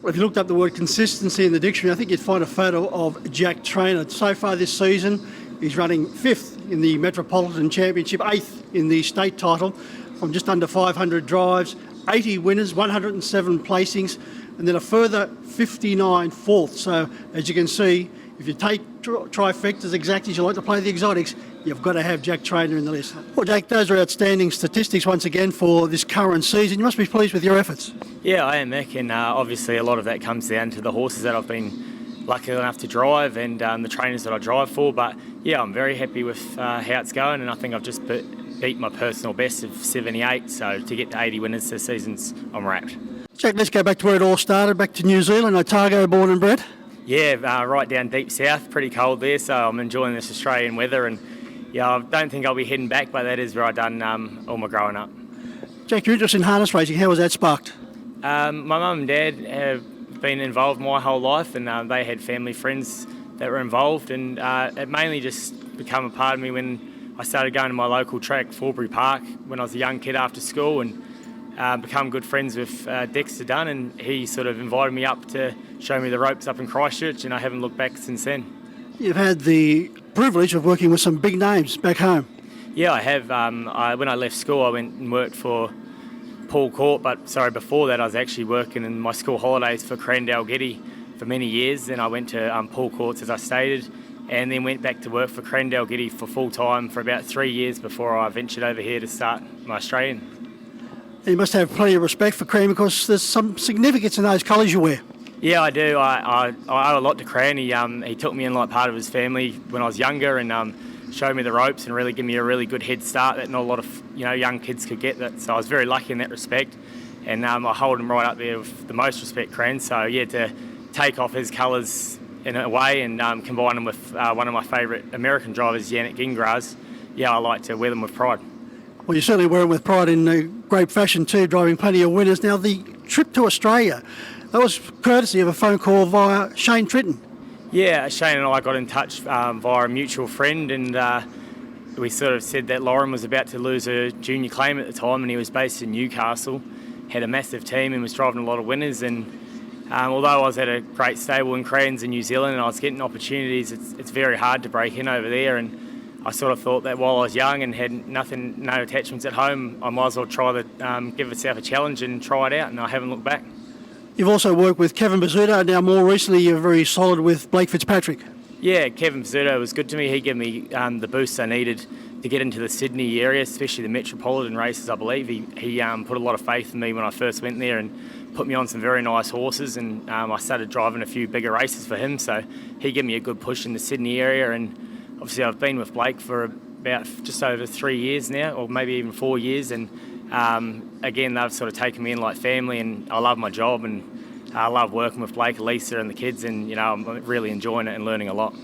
Well, if you looked up the word consistency in the dictionary, I think you'd find a photo of Jack Trainor. So far this season, he's running 5th in the Metropolitan Championship, 8th in the state title, from just under 500 drives, 80 winners, 107 placings, and then a further 59 fourths. So, as you can see, if you take trifectas exactly as you like to play the exotics, you've got to have Jack Trainor in the list. Well, Jack, those are outstanding statistics once again for this current season. You must be pleased with your efforts. Yeah, I am, Mick, and obviously a lot of that comes down to the horses that I've been lucky enough to drive and the trainers that I drive for. But yeah, I'm very happy with how it's going, and I think I've just beat my personal best of 78. So to get to 80 winners this season, I'm wrapped. Jack, let's go back to where it all started, back to New Zealand, Otago born and bred. Yeah, right down deep south, pretty cold there, so I'm enjoying this Australian weather, and yeah, I don't think I'll be heading back, but that is where I've done all my growing up. Jack, your interest in harness racing, how was that sparked? My mum and dad have been involved my whole life, and they had family friends that were involved, and it mainly just became a part of me when I started going to my local track, Forbury Park, when I was a young kid after school, and become good friends with Dexter Dunn, and he sort of invited me up to show me the ropes up in Christchurch, and I haven't looked back since then. You've had the privilege of working with some big names back home. Yeah, I have. When I left school, I went and worked for Paul Court, before that I was actually working in my school holidays for Crandell Getty for many years. Then I went to Paul Courts, as I stated, and then went back to work for Crandell Getty for full time for about 3 years before I ventured over here to start my Australian. You must have plenty of respect for Crean because there's some significance in those colours you wear. Yeah, I do. I owe a lot to Cran. He took me in like part of his family when I was younger, and showed me the ropes and really gave me a really good head start that not a lot of young kids could get. That, so I was very lucky in that respect, and I hold him right up there with the most respect, Cran. So yeah, to take off his colours in a way and combine them with one of my favourite American drivers, Yannick Gingras, yeah, I like to wear them with pride. Well, you certainly wear them with pride in great fashion too, driving plenty of winners. Now, the trip to Australia, that was courtesy of a phone call via Shane Tritton. Yeah, Shane and I got in touch via a mutual friend, and we sort of said that Lauren was about to lose her junior claim at the time, and he was based in Newcastle, had a massive team and was driving a lot of winners. And although I was at a great stable in Crans in New Zealand and I was getting opportunities, it's very hard to break in over there. And I sort of thought that while I was young and had no attachments at home, I might as well try to give myself a challenge and try it out, and I haven't looked back. You've also worked with Kevin Bizzuto. Now, more recently, you're very solid with Blake Fitzpatrick. Yeah, Kevin Bizzuto was good to me. He gave me the boost I needed to get into the Sydney area, especially the Metropolitan races, I believe. He put a lot of faith in me when I first went there and put me on some very nice horses, and I started driving a few bigger races for him. So he gave me a good push in the Sydney area, and obviously I've been with Blake for about just over 3 years now, or maybe even 4 years, and again, they've sort of taken me in like family, and I love my job, and I love working with Blake, Elisa and the kids, and I'm really enjoying it and learning a lot.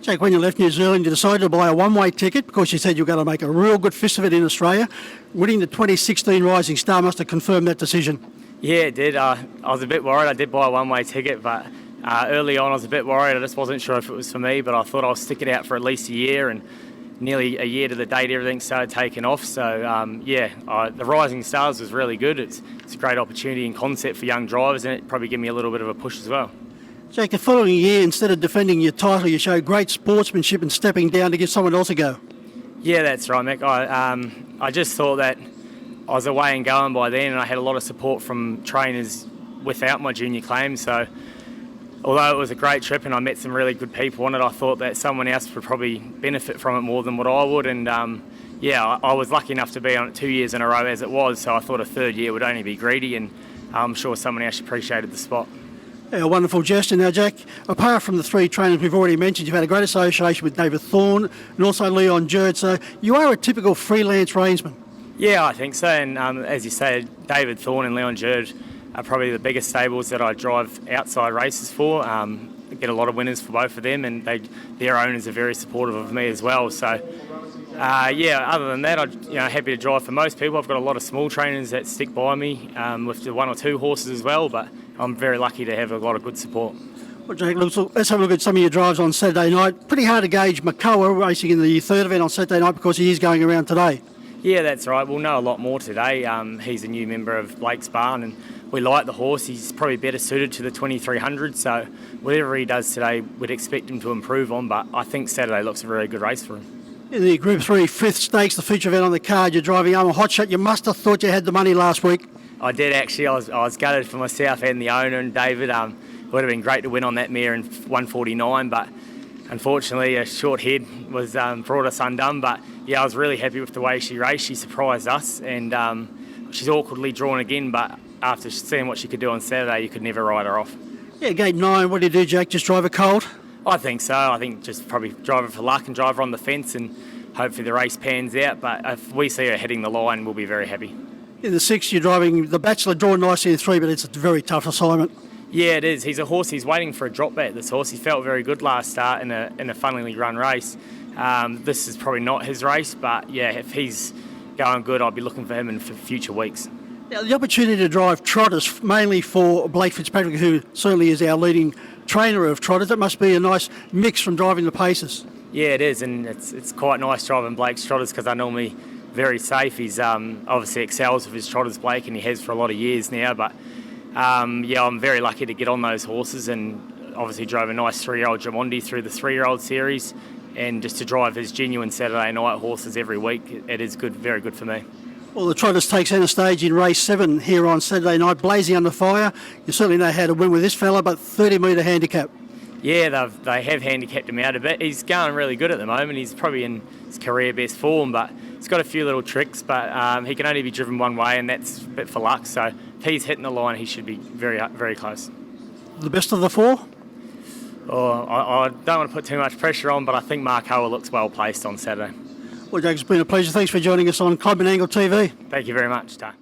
Jake, when you left New Zealand, you decided to buy a one-way ticket because you said you were going to make a real good fist of it in Australia. Winning the 2016 Rising Star must have confirmed that decision. Yeah, it did. I was a bit worried. I did buy a one-way ticket, but early on I was a bit worried. I just wasn't sure if it was for me, but I thought I'll stick it out for at least a year, and nearly a year to the date everything started taking off. So the Rising Stars was really good. It's a great opportunity and concept for young drivers, and it probably gave me a little bit of a push as well. Jake, the following year, instead of defending your title, you showed great sportsmanship and stepping down to give someone else a go. Yeah, that's right, Mick. I just thought that I was away and going by then, and I had a lot of support from trainers without my junior claim. So although it was a great trip and I met some really good people on it, I thought that someone else would probably benefit from it more than what I would. And I was lucky enough to be on it 2 years in a row as it was, so I thought a third year would only be greedy, and I'm sure someone else appreciated the spot. Yeah, a wonderful gesture. Now, Jack, apart from the three trainers we've already mentioned, you've had a great association with David Thorne and also Leon Jerd, so you are a typical freelance reinsman. Yeah, I think so, and as you say, David Thorne and Leon Jerd are probably the biggest stables that I drive outside races for. I get a lot of winners for both of them, and their owners are very supportive of me as well. So, other than that, I'm happy to drive for most people. I've got a lot of small trainers that stick by me with the 1 or 2 horses as well, but I'm very lucky to have a lot of good support. Well, Jake, let's have a look at some of your drives on Saturday night. Pretty hard to gauge McCullough racing in the third event on Saturday night because he is going around today. Yeah, that's right. We'll know a lot more today. He's a new member of Blake's Barn, and we like the horse. He's probably better suited to the 2300, so whatever he does today, we'd expect him to improve on, but I think Saturday looks a very good race for him. In the Group 3 fifth stakes, the feature event on the card, you're driving Armour Hotshot. You must have thought you had the money last week. I did actually. I was gutted for myself and the owner and David. It would have been great to win on that mare in 149, but unfortunately a short head was brought us undone. But yeah, I was really happy with the way she raced. She surprised us, and she's awkwardly drawn again, but after seeing what she could do on Saturday, you could never write her off. Yeah, gate 9, what do you do, Jack? Just drive her cold? I think so. I think just probably drive her for luck and drive her on the fence, and hopefully the race pans out. But if we see her hitting the line, we'll be very happy. In the 6th, you're driving the Bachelor, drawn nicely in 3, but it's a very tough assignment. Yeah, it is. He's a horse. He's waiting for a drop back. This horse. He felt very good last start in a funnily run race. This is probably not his race, but yeah, if he's going good, I'll be looking for him in future weeks. Now, the opportunity to drive trotters, mainly for Blake Fitzpatrick, who certainly is our leading trainer of trotters, that must be a nice mix from driving the paces. Yeah, it is, and it's quite nice driving Blake's trotters because they're normally very safe. He's obviously excels with his trotters, Blake, and he has for a lot of years now. But yeah, I'm very lucky to get on those horses, and obviously drove a nice 3-year-old Jamondi through the 3-year-old series, and just to drive his genuine Saturday night horses every week, it is good, very good for me. Well, the Trotters take centre stage in race 7 here on Saturday night, blazing under fire. You certainly know how to win with this fella, but 30-metre handicap. Yeah, they have handicapped him out a bit. He's going really good at the moment. He's probably in his career best form, but he's got a few little tricks, but he can only be driven one way, and that's a bit for luck. So if he's hitting the line, he should be very, very close. The best of the 4? Oh, I don't want to put too much pressure on, but I think Mark Howell looks well placed on Saturday. Well, Jack, it's been a pleasure. Thanks for joining us on Club and Angle TV. Thank you very much, Ta.